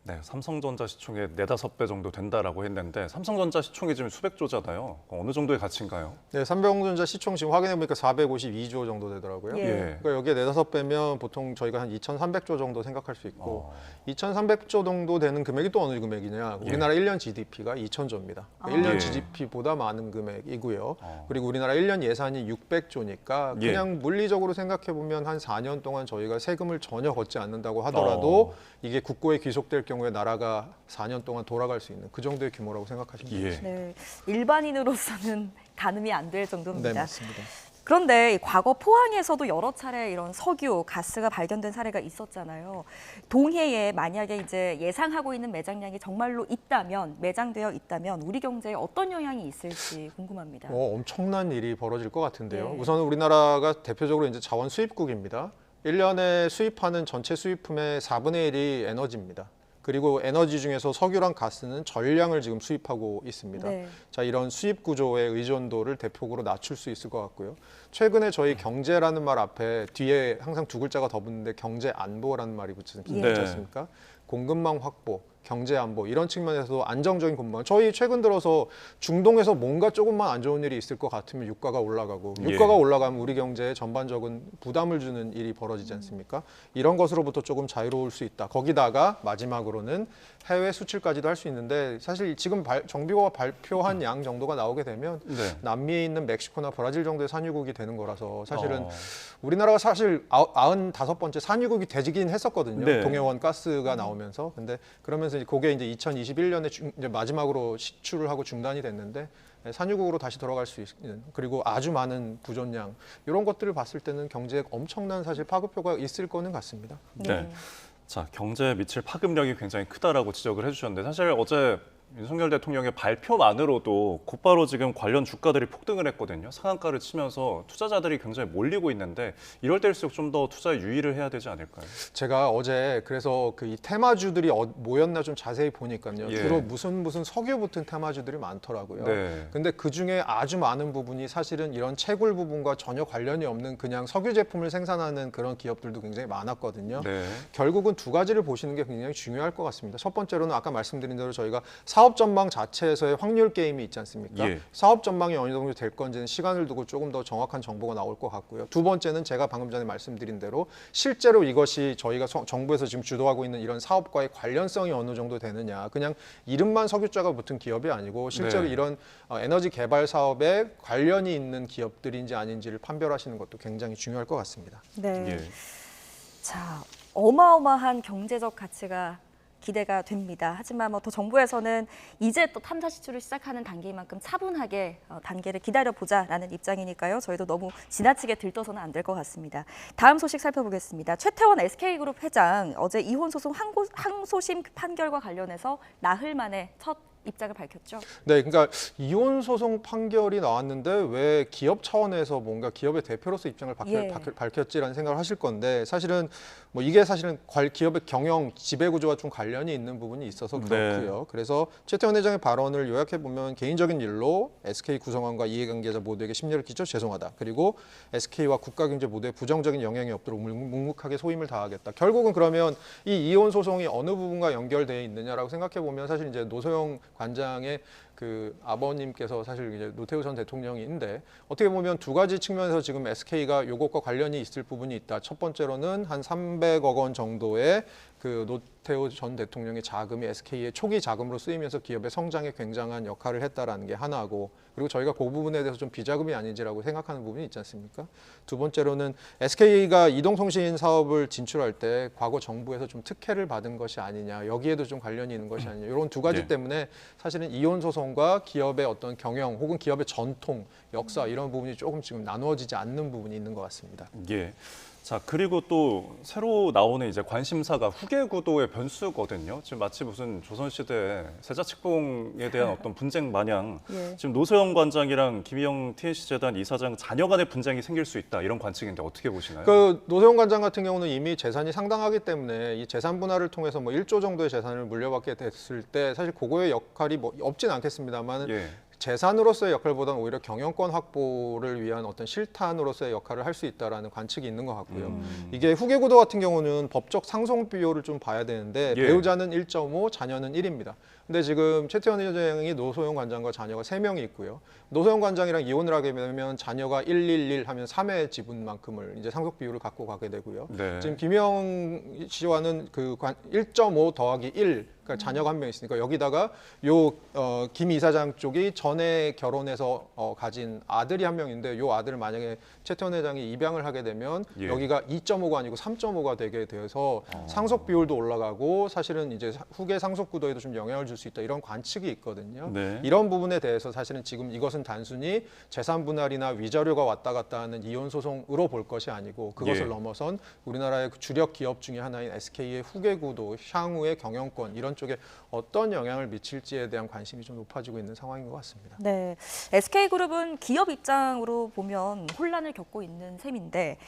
Speaker 1: 네, 삼성전자 시총의 4, 5배 정도 된다라고 했는데 삼성전자 시총이 지금 수백조잖아요. 어느 정도의 가치인가요?
Speaker 20: 네, 삼성전자 시총 지금 확인해 보니까 452조 정도 되더라고요.
Speaker 1: 예.
Speaker 20: 그러니까 여기에 4, 5배면 보통 저희가 한 2,300조 정도 생각할 수 있고 2,300조 정도 되는 금액이 또 어느 금액이냐? 우리나라 1년 GDP가 2,000조입니다. 1년 GDP보다 많은 금액이고요. 그리고 우리나라 1년 예산이 600조니까 그냥 물리적으로 생각해 보면 한 4년 동안 저희가 세금을 전혀 걷지 않는다고 하더라도 이게 국고에 귀속될 경우에 나라가 4년 동안 돌아갈 수 있는 그 정도의 규모라고 생각하시면 되겠습니다.
Speaker 2: 네, 일반인으로서는 가늠이 안 될 정도입니다.
Speaker 20: 네, 맞습니다.
Speaker 2: 그런데 과거 포항에서도 여러 차례 이런 석유, 가스가 발견된 사례가 있었잖아요. 동해에 만약에 이제 예상하고 있는 매장량이 정말로 있다면, 매장되어 있다면 우리 경제에 어떤 영향이 있을지 궁금합니다.
Speaker 20: 엄청난 일이 벌어질 것 같은데요. 우선 우리나라가 대표적으로 이제 자원 수입국입니다. 1년에 수입하는 전체 수입품의 4분의 1이 에너지입니다. 그리고 에너지 중에서 석유랑 가스는 전량을 지금 수입하고 있습니다. 자, 이런 수입 구조의 의존도를 대폭으로 낮출 수 있을 것 같고요. 최근에 저희 경제라는 말 앞에 뒤에 항상 두 글자가 더 붙는데 경제 안보라는 말이 붙지 않습니까? 공급망 확보, 경제 안보 이런 측면에서도 안정적인 공급망. 저희 최근 들어서 중동에서 뭔가 조금만 안 좋은 일이 있을 것 같으면 유가가 올라가고 유가가 올라가면 우리 경제에 전반적인 부담을 주는 일이 벌어지지 않습니까? 이런 것으로부터 조금 자유로울 수 있다. 거기다가 마지막으로는 해외 수출까지도 할 수 있는데 사실 지금 정비고가 발표한 양 정도가 나오게 되면 남미에 있는 멕시코나 브라질 정도의 산유국이 되는 거라서 사실은 우리나라가 사실 95번째 산유국이 되긴 했었거든요. 동해원 가스가 나오면서. 근데 그러면서 그게 이제 2021년에 이제 마지막으로 시출을 하고 중단이 됐는데 산유국으로 다시 돌아갈 수 있는 그리고 아주 많은 부존량 이런 것들을 봤을 때는 경제에 엄청난 사실 파급효과가 있을 거는 같습니다.
Speaker 1: 네. 자, 경제에 미칠 파급력이 굉장히 크다라고 지적을 해주셨는데 사실 어제 윤석열 대통령의 발표만으로도 곧바로 지금 관련 주가들이 폭등을 했거든요. 상한가를 치면서 투자자들이 굉장히 몰리고 있는데 이럴 때일수록 좀 더 투자에 유의를 해야 되지 않을까요?
Speaker 20: 제가 어제 그래서 그 이 테마주들이 모였나 좀 자세히 보니까요. 주로 무슨 석유 붙은 테마주들이 많더라고요. 근데 그중에 아주 많은 부분이 사실은 이런 채굴 부분과 전혀 관련이 없는 그냥 석유 제품을 생산하는 그런 기업들도 굉장히 많았거든요. 결국은 두 가지를 보시는 게 굉장히 중요할 것 같습니다. 첫 번째로는 아까 말씀드린 대로 저희가 사업 전망 자체에서의 확률 게임이 있지 않습니까? 사업 전망이 어느 정도 될 건지는 시간을 두고 조금 더 정확한 정보가 나올 것 같고요. 두 번째는 제가 방금 전에 말씀드린 대로 실제로 이것이 저희가 정부에서 지금 주도하고 있는 이런 사업과의 관련성이 어느 정도 되느냐. 그냥 이름만 석유자가 붙은 기업이 아니고 실제로 이런 에너지 개발 사업에 관련이 있는 기업들인지 아닌지를 판별하시는 것도 굉장히 중요할 것 같습니다.
Speaker 2: 자, 어마어마한 경제적 가치가 기대가 됩니다. 하지만 또 정부에서는 이제 또 탐사 시추를 시작하는 단계인 만큼 차분하게 단계를 기다려보자라는 입장이니까요. 저희도 너무 지나치게 들떠서는 안 될 것 같습니다. 다음 소식 살펴보겠습니다. 최태원 SK그룹 회장 어제 이혼 소송 항소심 판결과 관련해서 나흘 만에 첫 입장을 밝혔죠.
Speaker 20: 네, 그러니까 이혼 소송 판결이 나왔는데 왜 기업 차원에서 뭔가 기업의 대표로서 입장을 밝혔지라는 생각을 하실 건데 사실은 이게 사실은 기업의 경영 지배 구조와 좀 관련이 있는 부분이 있어서 그렇고요. 그래서 최태원 회장의 발언을 요약해 보면 개인적인 일로 SK 구성원과 이해관계자 모두에게 심려를 끼쳐 죄송하다. 그리고 SK와 국가경제 모두에 부정적인 영향이 없도록 묵묵하게 소임을 다하겠다. 결국은 그러면 이 이혼 소송이 어느 부분과 연결되어 있느냐라고 생각해 보면 사실 이제 노소영 관장의 그 아버님께서 사실 이제 노태우 전 대통령인데 어떻게 보면 두 가지 측면에서 지금 SK가 요것과 관련이 있을 부분이 있다. 첫 번째로는 한 300억 원 정도의 그 노태우 전 대통령의 자금이 SK의 초기 자금으로 쓰이면서 기업의 성장에 굉장한 역할을 했다라는 게 하나고, 그리고 저희가 그 부분에 대해서 좀 비자금이 아닌지라고 생각하는 부분이 있지 않습니까? 두 번째로는 SK가 이동통신 사업을 진출할 때 과거 정부에서 좀 특혜를 받은 것이 아니냐, 여기에도 좀 관련이 있는 것이 아니냐, 이런 두 가지 때문에 사실은 이혼 소송과 기업의 어떤 경영 혹은 기업의 전통, 역사 이런 부분이 조금 지금 나누어지지 않는 부분이 있는 것 같습니다.
Speaker 1: 예. 자, 그리고 또 새로 나오는 이제 관심사가 후계 구도의 변수거든요. 지금 마치 무슨 조선시대 세자칙봉에 대한 어떤 분쟁 마냥 지금 노소영 관장이랑 김희영 TNC재단 이사장 자녀 간의 분쟁이 생길 수 있다, 이런 관측인데 어떻게 보시나요?
Speaker 20: 그 노소영 관장 같은 경우는 이미 재산이 상당하기 때문에 이 재산 분할을 통해서 뭐 1조 정도의 재산을 물려받게 됐을 때 사실 그거의 역할이 뭐 없진 않겠습니다만 재산으로서의 역할보다는 오히려 경영권 확보를 위한 어떤 실탄으로서의 역할을 할 수 있다라는 관측이 있는 것 같고요. 이게 후계 구도 같은 경우는 법적 상속 비율을 좀 봐야 되는데 배우자는 1.5, 자녀는 1입니다. 근데 지금 최태원 회장이 노소영 관장과 자녀가 3명이 있고요. 노소영 관장이랑 이혼을 하게 되면 자녀가 111 하면 3회 지분만큼을 이제 상속 비율을 갖고 가게 되고요. 지금 김영 씨와는 그 1.5 더하기 1, 그러니까 자녀가 한 명 있으니까 여기다가 김 이사장 쪽이 전에 결혼해서 가진 아들이 한 명인데 요 아들을 만약에 최태원 회장이 입양을 하게 되면 여기가 2.5가 아니고 3.5가 되게 되어서 상속 비율도 올라가고 사실은 이제 후계 상속 구도에도 좀 영향을 줄 수 있다, 이런 관측이 있거든요. 이런 부분에 대해서 사실은 지금 이것은 단순히 재산 분할이나 위자료가 왔다 갔다 하는 이혼 소송으로 볼 것이 아니고 그것을 넘어선 우리나라의 주력 기업 중에 하나인 SK의 후계 구도, 향후의 경영권 이런 쪽에 어떤 영향을 미칠지에 대한 관심이 좀 높아지고 있는 상황인 것 같습니다.
Speaker 2: 네, SK그룹은 기업 입장으로 보면 혼란을 겪고 있는 셈인데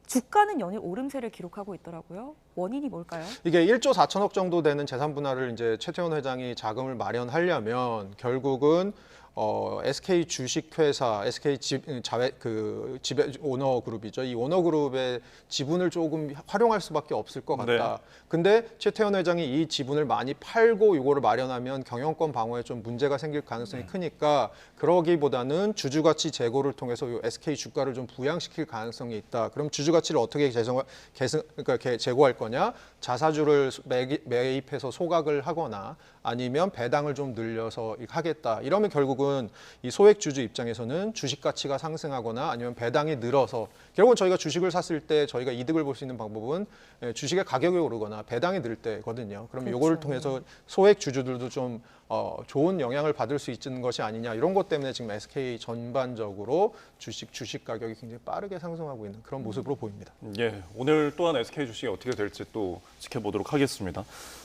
Speaker 2: 주가는 연일 오름세를 기록하고 있더라고요. 원인이 뭘까요?
Speaker 20: 이게 1조 4천억 정도 되는 재산 분할을 이제 최태원 회장이 자금을 마련하려면 결국은 SK 주식회사, SK 지배 오너 그룹이죠. 이 오너 그룹의 지분을 조금 활용할 수밖에 없을 것 같다. 근데 최태원 회장이 이 지분을 많이 팔고 이거를 마련하면 경영권 방어에 좀 문제가 생길 가능성이 크니까 그러기보다는 주주가치 제고를 통해서 이 SK 주가를 좀 부양시킬 가능성이 있다. 그럼 주주가치를 어떻게 제고할 거냐? 자사주를 매입해서 소각을 하거나 아니면 배당을 좀 늘려서 하겠다. 이러면 결국은 이 소액 주주 입장에서는 주식 가치가 상승하거나 아니면 배당이 늘어서, 결국은 저희가 주식을 샀을 때 저희가 이득을 볼 수 있는 방법은 주식의 가격이 오르거나 배당이 늘 때거든요. 그럼 이거를 통해서 소액 주주들도 좀 좋은 영향을 받을 수 있는 것이 아니냐, 이런 것 때문에 지금 SK 전반적으로 주식 가격이 굉장히 빠르게 상승하고 있는 그런 모습으로 보입니다.
Speaker 1: 예, 오늘 또한 SK 주식이 어떻게 될지 또 지켜보도록 하겠습니다.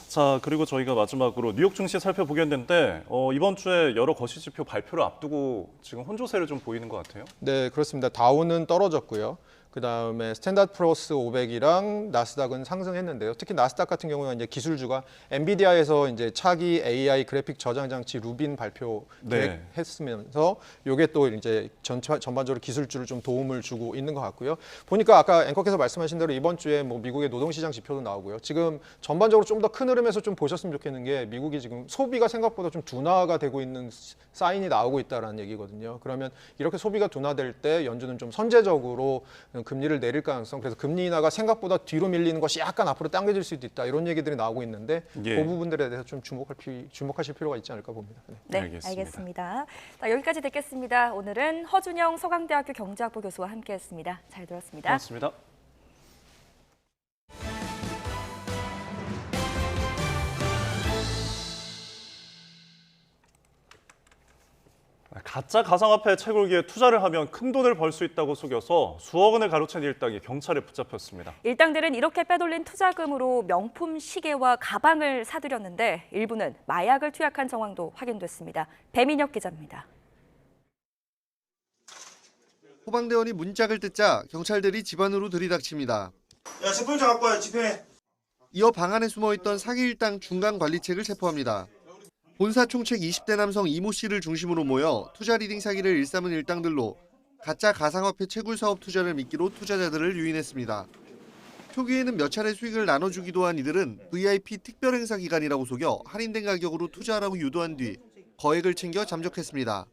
Speaker 1: 자, 그리고 저희가 마지막으로 뉴욕 증시 살펴보겠는데 이번 주에 여러 거시지표 발표를 앞두고 지금 혼조세를 좀 보이는 것 같아요.
Speaker 20: 네, 그렇습니다. 다우는 떨어졌고요. 그다음에 스탠다드 프로스 500이랑 나스닥은 상승했는데요. 특히 나스닥 같은 경우는 이제 기술주가 엔비디아에서 이제 차기 AI 그래픽 저장 장치 루빈 발표 계획했으면서 이게 또 이제 전반적으로 기술주를 좀 도움을 주고 있는 것 같고요. 보니까 아까 앵커께서 말씀하신 대로 이번 주에 뭐 미국의 노동시장 지표도 나오고요. 지금 전반적으로 좀 더 큰 흐름에서 좀 보셨으면 좋겠는 게 미국이 지금 소비가 생각보다 좀 둔화가 되고 있는 사인이 나오고 있다라는 얘기거든요. 그러면 이렇게 소비가 둔화될 때 연준은 좀 선제적으로 금리를 내릴 가능성, 그래서 금리 인하가 생각보다 뒤로 밀리는 것이 약간 앞으로 당겨질 수도 있다, 이런 얘기들이 나오고 있는데 그 부분들에 대해서 좀 주목하실 필요가 있지 않을까 봅니다.
Speaker 2: 네, 알겠습니다. 자, 여기까지 듣겠습니다. 오늘은 허준영 서강대학교 경제학부 교수와 함께했습니다. 잘 들었습니다.
Speaker 1: 고맙습니다. 가짜 가상화폐 채굴기에 투자를 하면 큰 돈을 벌 수 있다고 속여서 수억 원을 가로챈 일당이 경찰에 붙잡혔습니다.
Speaker 2: 일당들은 이렇게 빼돌린 투자금으로 명품 시계와 가방을 사들였는데 일부는 마약을 투약한 정황도 확인됐습니다. 배민혁 기자입니다.
Speaker 4: 호방대원이 문짝을 뜯자 경찰들이 집안으로 들이닥칩니다.
Speaker 22: 야, 제품 좀 갖고 와, 집회.
Speaker 4: 이어 방 안에 숨어있던 사기 일당 중간 관리책을 체포합니다. 본사 총책 20대 남성 이모 씨를 중심으로 모여 투자 리딩 사기를 일삼은 일당들로 가짜 가상화폐 채굴 사업 투자를 미끼로 투자자들을 유인했습니다. 초기에는 몇 차례 수익을 나눠주기도 한 이들은 VIP 특별 행사 기간이라고 속여 할인된 가격으로 투자하라고 유도한 뒤 거액을 챙겨 잠적했습니다.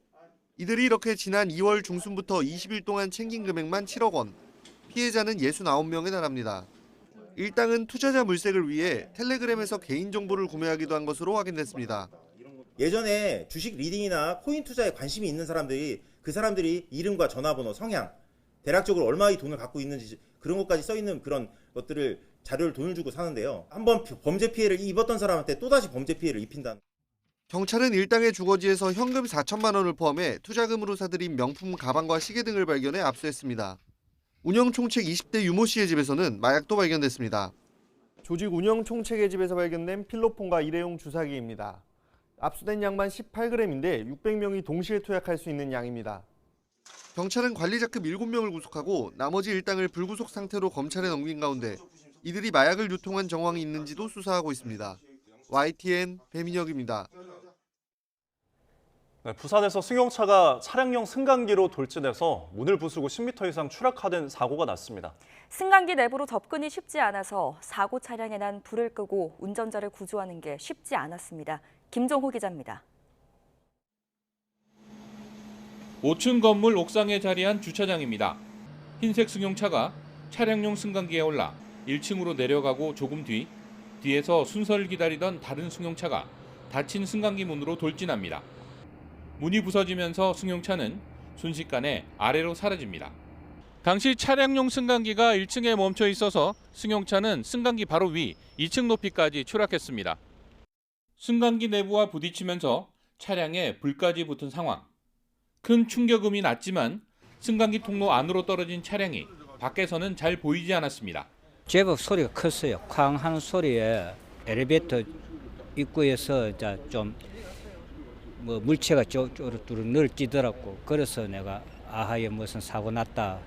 Speaker 4: 이들이 이렇게 지난 2월 중순부터 20일 동안 챙긴 금액만 7억 원, 피해자는 69명에 달합니다. 일당은 투자자 물색을 위해 텔레그램에서 개인정보를 구매하기도 한 것으로 확인됐습니다.
Speaker 22: 예전에 주식 리딩이나 코인 투자에 관심이 있는 사람들이 그 사람들이 이름과 전화번호, 성향, 대략적으로 얼마의 돈을 갖고 있는지 그런 것까지 써 있는 그런 것들을 자료를 돈을 주고 사는데요. 한번 범죄 피해를 입었던 사람한테 또다시 범죄 피해를 입힌다는.
Speaker 4: 경찰은 일당의 주거지에서 현금 4천만 원을 포함해 투자금으로 사들인 명품 가방과 시계 등을 발견해 압수했습니다. 운영 총책 20대 유모 씨의 집에서는 마약도 발견됐습니다.
Speaker 3: 조직 운영 총책의 집에서 발견된 필로폰과 일회용 주사기입니다. 압수된 양만 18g인데 600명이 동시에 투약할 수 있는 양입니다.
Speaker 4: 경찰은 관리자급 7명을 구속하고 나머지 일당을 불구속 상태로 검찰에 넘긴 가운데 이들이 마약을 유통한 정황이 있는지도 수사하고 있습니다. YTN 배민혁입니다.
Speaker 1: 네, 부산에서 승용차가 차량용 승강기로 돌진해서 문을 부수고 10m 이상 추락하는 사고가 났습니다.
Speaker 2: 승강기 내부로 접근이 쉽지 않아서 사고 차량에 난 불을 끄고 운전자를 구조하는 게 쉽지 않았습니다. 김종호 기자입니다.
Speaker 6: 5층 건물 옥상에 자리한 주차장입니다. 흰색 승용차가 차량용 승강기에 올라 1층으로 내려가고 조금 뒤에서 순서를 기다리던 다른 승용차가 닫힌 승강기 문으로 돌진합니다. 문이 부서지면서 승용차는 순식간에 아래로 사라집니다. 당시 차량용 승강기가 1층에 멈춰 있어서 승용차는 승강기 바로 위 2층 높이까지 추락했습니다. 승강기 내부와 부딪히면서 차량에 불까지 붙은 상황. 큰 충격음이 났지만 승강기 통로 안으로 떨어진 차량이 밖에서는 잘 보이지 않았습니다.
Speaker 23: 제법 소리가 컸어요. 쾅 하는 소리에 엘리베이터 입구에서 좀 물체가 쪼르르 늘뛰더라고. 그래서 내가 아하에 무슨 사고 났다.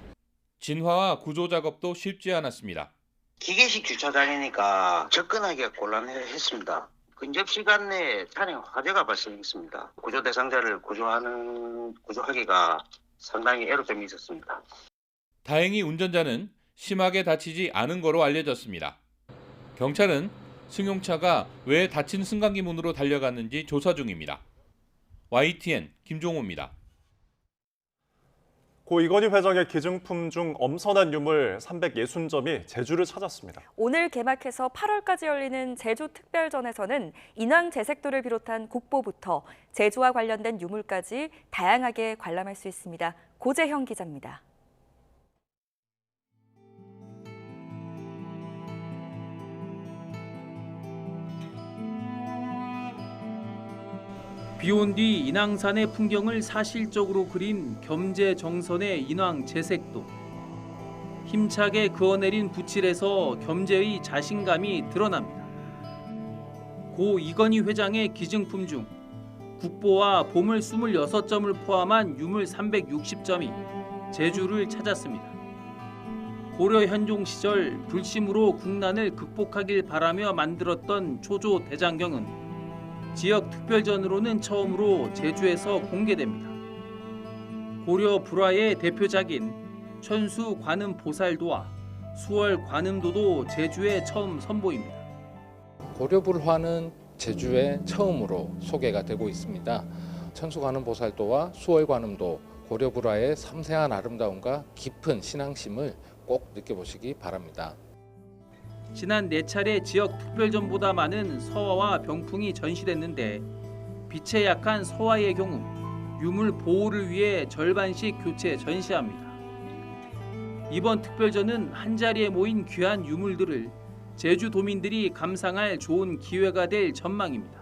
Speaker 6: 진화와 구조 작업도 쉽지 않았습니다.
Speaker 24: 기계식 주차장이니까 접근하기가 곤란했습니다. 근접 시간 내에 차량 화재가 발생했습니다. 구조 대상자를 구조하기가 상당히 애로점이 있었습니다.
Speaker 6: 다행히 운전자는 심하게 다치지 않은 거로 알려졌습니다. 경찰은 승용차가 왜 닫힌 승강기 문으로 달려갔는지 조사 중입니다. YTN 김종호입니다.
Speaker 1: 고 이건희 회장의 기증품 중 엄선한 유물 360점이 제주를 찾았습니다.
Speaker 2: 오늘 개막해서 8월까지 열리는 제주특별전에서는 인왕 제색도를 비롯한 국보부터 제주와 관련된 유물까지 다양하게 관람할 수 있습니다. 고재형 기자입니다.
Speaker 25: 비온 뒤 인왕산의 풍경을 사실적으로 그린 겸재정선의 인왕 제색도. 힘차게 그어내린 붓질에서 겸재의 자신감이 드러납니다. 고 이건희 회장의 기증품 중 국보와 보물 26점을 포함한 유물 360점이 제주를 찾았습니다. 고려 현종 시절 불심으로 국난을 극복하길 바라며 만들었던 초조 대장경은 지역 특별전으로는 처음으로 제주에서 공개됩니다. 고려 불화의 대표작인 천수 관음 보살도와 수월 관음도도 제주에 처음 선보입니다.
Speaker 26: 고려 불화는 제주에 처음으로 소개가 되고 있습니다. 천수 관음 보살도와 수월 관음도 고려 불화의 섬세한 아름다움과 깊은 신앙심을 꼭 느껴보시기 바랍니다.
Speaker 25: 지난 4차례 지역 특별전보다 많은 서화와 병풍이 전시됐는데 빛에 약한 서화의 경우 유물 보호를 위해 절반씩 교체 전시합니다. 이번 특별전은 한자리에 모인 귀한 유물들을 제주도민들이 감상할 좋은 기회가 될 전망입니다.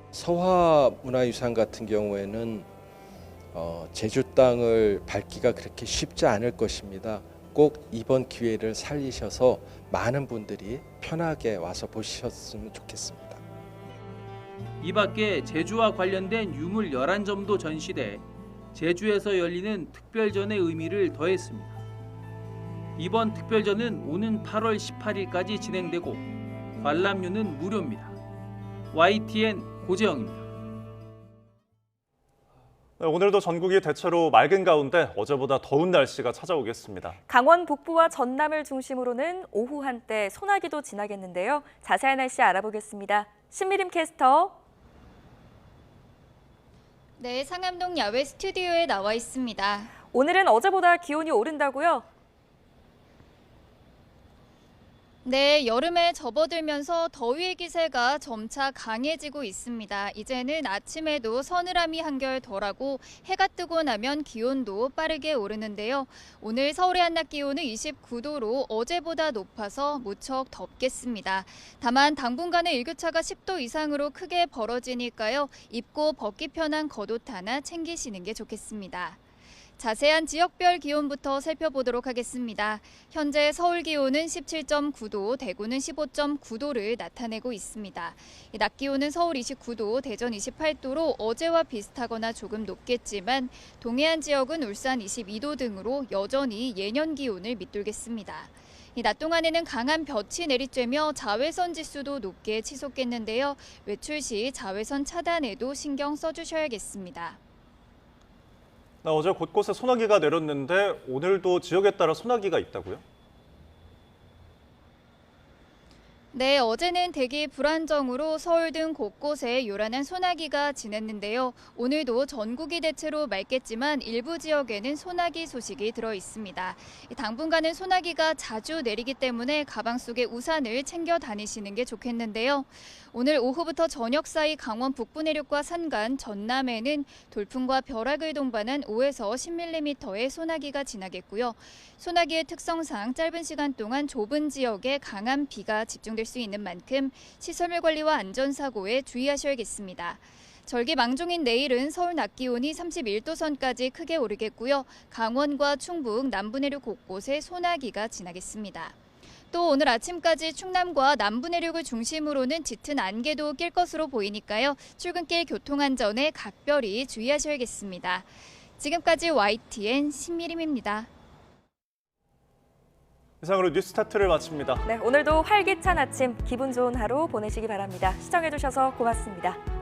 Speaker 27: 서화 문화유산 같은 경우에는 제주 땅을 밟기가 그렇게 쉽지 않을 것입니다. 꼭 이번 기회를 살리셔서 많은 분들이 편하게 와서 보셨으면 좋겠습니다.
Speaker 25: 이 밖에 제주와 관련된 유물 11점도 전시돼 제주에서 열리는 특별전의 의미를 더했습니다. 이번 특별전은 오는 8월 18일까지 진행되고 관람료는 무료입니다. YTN 고재영입니다.
Speaker 1: 네, 오늘도 전국이 대체로 맑은 가운데 어제보다 더운 날씨가 찾아오겠습니다.
Speaker 2: 강원 북부와 전남을 중심으로는 오후 한때 소나기도 지나겠는데요. 자세한 날씨 알아보겠습니다. 신미림 캐스터.
Speaker 5: 네, 상암동 야외 스튜디오에 나와 있습니다.
Speaker 2: 오늘은 어제보다 기온이 오른다고요?
Speaker 5: 네, 여름에 접어들면서 더위의 기세가 점차 강해지고 있습니다. 이제는 아침에도 서늘함이 한결 덜하고 해가 뜨고 나면 기온도 빠르게 오르는데요. 오늘 서울의 한낮 기온은 29도로 어제보다 높아서 무척 덥겠습니다. 다만 당분간은 일교차가 10도 이상으로 크게 벌어지니까요. 입고 벗기 편한 겉옷 하나 챙기시는 게 좋겠습니다. 자세한 지역별 기온부터 살펴보도록 하겠습니다. 현재 서울 기온은 17.9도, 대구는 15.9도를 나타내고 있습니다. 낮 기온은 서울 29도, 대전 28도로 어제와 비슷하거나 조금 높겠지만 동해안 지역은 울산 22도 등으로 여전히 예년 기온을 밑돌겠습니다. 낮 동안에는 강한 볕이 내리쬐며 자외선 지수도 높게 치솟겠는데요. 외출 시 자외선 차단에도 신경 써주셔야겠습니다.
Speaker 1: 어제 곳곳에 소나기가 내렸는데 오늘도 지역에 따라 소나기가 있다고요?
Speaker 5: 네, 어제는 대기 불안정으로 서울 등 곳곳에 요란한 소나기가 지냈는데요. 오늘도 전국이 대체로 맑겠지만 일부 지역에는 소나기 소식이 들어 있습니다. 당분간은 소나기가 자주 내리기 때문에 가방 속에 우산을 챙겨 다니시는 게 좋겠는데요. 오늘 오후부터 저녁 사이 강원 북부 내륙과 산간, 전남에는 돌풍과 벼락을 동반한 5에서 10mm의 소나기가 지나겠고요. 소나기의 특성상 짧은 시간 동안 좁은 지역에 강한 비가 집중될 수 있는 만큼 시설물 관리와 안전사고에 주의하셔야겠습니다. 절기망종인 내일은 서울 낮 기온이 31도 선까지 크게 오르겠고요. 강원과 충북, 남부 내륙 곳곳에 소나기가 지나겠습니다. 또 오늘 아침까지 충남과 남부 내륙을 중심으로는 짙은 안개도 낄 것으로 보이니까요. 출근길 교통안전에 각별히 주의하셔야겠습니다. 지금까지 YTN 신미림입니다.
Speaker 1: 이상으로 뉴스타트를 마칩니다.
Speaker 2: 네, 오늘도 활기찬 아침, 기분 좋은 하루 보내시기 바랍니다. 시청해주셔서 고맙습니다.